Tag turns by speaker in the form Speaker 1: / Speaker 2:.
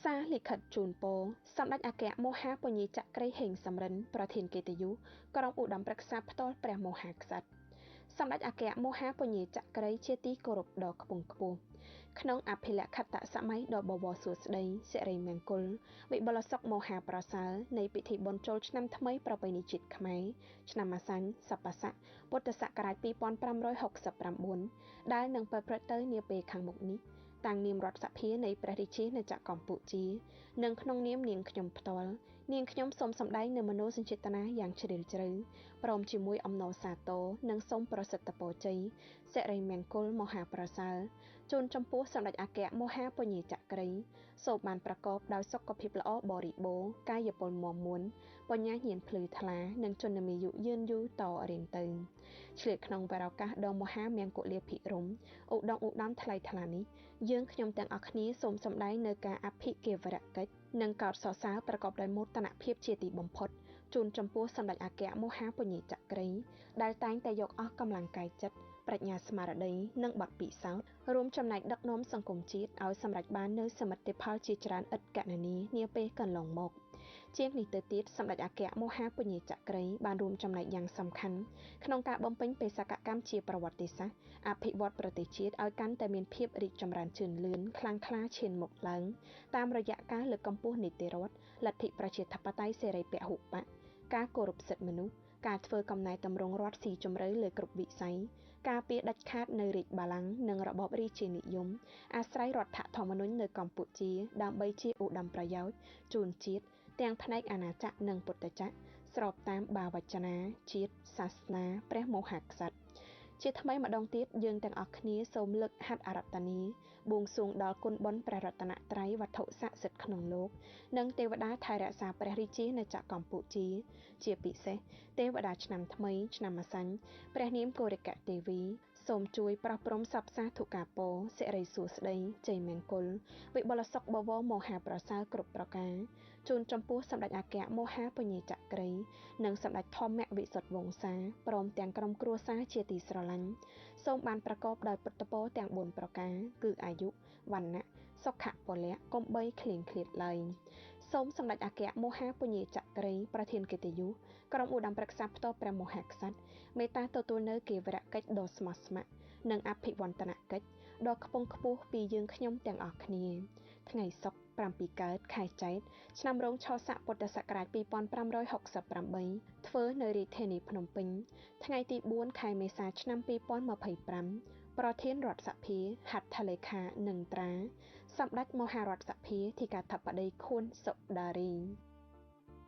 Speaker 1: សាលិខិតជូនពរសម្ដេចអគ្គមហាពញាចក្រីហេងសំរិនប្រធានកិត្តិយសក្រុមឧត្តមប្រឹក្សាផ្ទាល់ព្រះមហាក្សត្រសម្ដេចអគ្គមហាពញាចក្រីជាទីគោរពដ៏ខ្ពង់ខ្ពស់ក្នុងអភិលក្ខតសម័យដ៏បវរសួស្តីសិរីមង្គលវិបុលសុខមហាប្រសើរនៃពិធីបុណ្យចូលឆ្នាំថ្មីប្រពៃណីជាតិខ្មែរឆ្នាំម៉ាសាញ់សប្បស័កពុទ្ធសករាជ2569ដែលនឹងប្រព្រឹត្តទៅនាពេលខាងមុខនេះតាំងនាមរដ្ឋសភានៃព្រះរាជាណាចក្រកម្ពុជានិងក្នុងនាមនាងខ្ញុំផ្ទាល់នាងខ្ញុំសូមសម្ដែងនូវមនោសញ្ចេតនាយ៉ាងជ្រាលជ្រៅព្រមជាមួយអំណរសាទរនិងសូមប្រសិទ្ធពរជ័យសិរីមង្គលមហាប្រសើរជូនចំពោះសម្ដេចអគ្គមហាពញាចក្រីសូមបានប្រកបដោយសុខភាពល្អបរិបូរណ៍កាយពលមាំមួនបញ្ញាញាណភ្លឺថ្លានិងជន្មាយុយឺនយូរតរៀងទៅឆ្លៀតក្នុងវេរឱកាសដ៏មហាមង្គលាភិរម្យឧត្តមឧត្តមថ្លៃថ្លានេះយើងខ្ញុំទាំងអស់គ្នាសូមសម្ដែងនៅការអភិគាវរកិច្ចនិងកោតសរសើរប្រកបដោយមោទនភាពជាទីបំផុតជូនចំពោះសម្ដេចអគ្គមហាពញាចក្រីដែលតែងតែយកអស់កម្លាំងកាយចិត្តប្រាជ្ញាស្មារតីនិងបទពិសោធន៍រួមចំណែកដឹកនាំសង្គមជាតិឲ្យសម្រេចបាននូវសមិទ្ធផលជាច្រើនឥតកណនានាពេលកន្លងមកជាងនេះទៅទៀតសម្ដេចអគ្គមហាពញាចក្រីបានរួមចំណែកយ៉ាងសំខាន់ក្នុងការបំពេញបេសកកម្មជាប្រវត្តិសាស្ត្រអភិវឌ្ឍប្រទេសជាតិឲ្យកាន់តែមានភាពរីកចម្រើនជឿនលឿនខ្លាំងក្លាឈានមុខឡើងតាមរយៈការលើកកម្ពស់នីតិរដ្ឋលទ្ធិប្រជាធិបតេយ្យសេរីពហុបកការគោរពសិទ្ធិមនុស្សការធ្វើកំណែតម្រង់រដ្ឋស៊ីជម្រៅលើគ្រប់វិស័យការពារដាច់ខាតនៅរាជបល្ល័ង្កនិងរបបរាជានិយមអាស្រ័យរដ្ឋធម្មនុញ្ញនៅកម្ពុជាដើម្បីជាឧត្តមប្រយោជន៍ជូនជាតិទាំងផ្នែកអាណាចក្រនិងពុទ្ធចក្រស្របតាមបាវចនាជាតិសាសនាព្រះមហាក្សត្រជាថ្មីម្ដងទៀតយើងទាំងអស់គ្នាសូមលើកហាត់អារាធនាបួងសួងដល់គុណបុណ្យព្រះរតនត្រ័យវត្ថុស័ក្តិសិទ្ធិក្នុងលោកនិងទេវតាថែរក្សាព្រះរាជាណាចក្រកម្ពុជាជាពិសេសទេវតាឆ្នាំថ្មីឆ្នាំម៉ាសាញ់ព្រះនាមកូរិកទេវីសូមជួយប្រោះព្រំសព្វសាធុការពរសិរីសួស្តីជ័យមង្គលវិបុលសុខបវរមហាប្រសើរគ្រប់ប្រការជូនចំពោះសម្ដេចអគ្គមហាពញាចក្រីនិងសម្ដេចធម្មវិសុទ្ធវង្សាព្រមទាំងក្រុមគ្រួសារជាទីស្រឡាញ់សូមបានប្រកបដោយពុទ្ធពរទាំង4ប្រការគឺអាយុវណ្ណៈសុខៈពលៈកុំបីឃ្លៀងឃ្លាតឡើយសូមសម្ដេចអគ្គមហាពញាចក្រីប្រធានកិត្តិយសក្រុមឧត្តមប្រឹក្សាផ្ទាល់ព្រះមហាក្សត្រមេត្តាទទួលនៅគាវរកិច្ចដ៏ស្មោះស្ម័គ្រនិងអភិវឌ្ឍនកិច្ចដ៏ខ្ពង់ខ្ពស់ពីយើងខ្ញុំទាំងអស់គ្នាថ្ងៃសុក្រ7កើតខែចែកឆ្នាំរោងឆស័កពុទ្ធសករាជ2568ធ្វើនៅរាជធានីភ្នំពេញថ្ងៃទី4ខែមេសាឆ្នាំ2025ប្រធានរដ្ឋសភាហត្ថលេខានិងត្រាសម្ដេចមហារដ្ឋសភាធិកាធិបតីខួនសុដារី